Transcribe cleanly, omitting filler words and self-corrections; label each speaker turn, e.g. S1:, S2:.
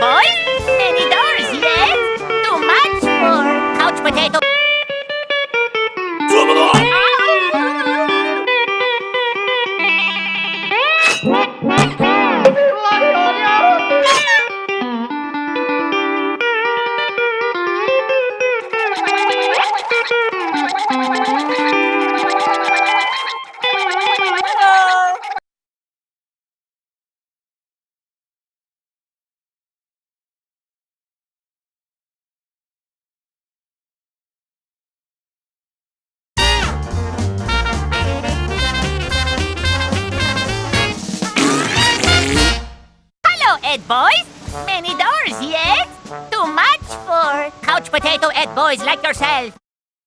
S1: boys? Many doors, yes? Too much for couch potato. Hello, Ed boys. Many doors, yes? Too much for couch potato Ed boys like yourself.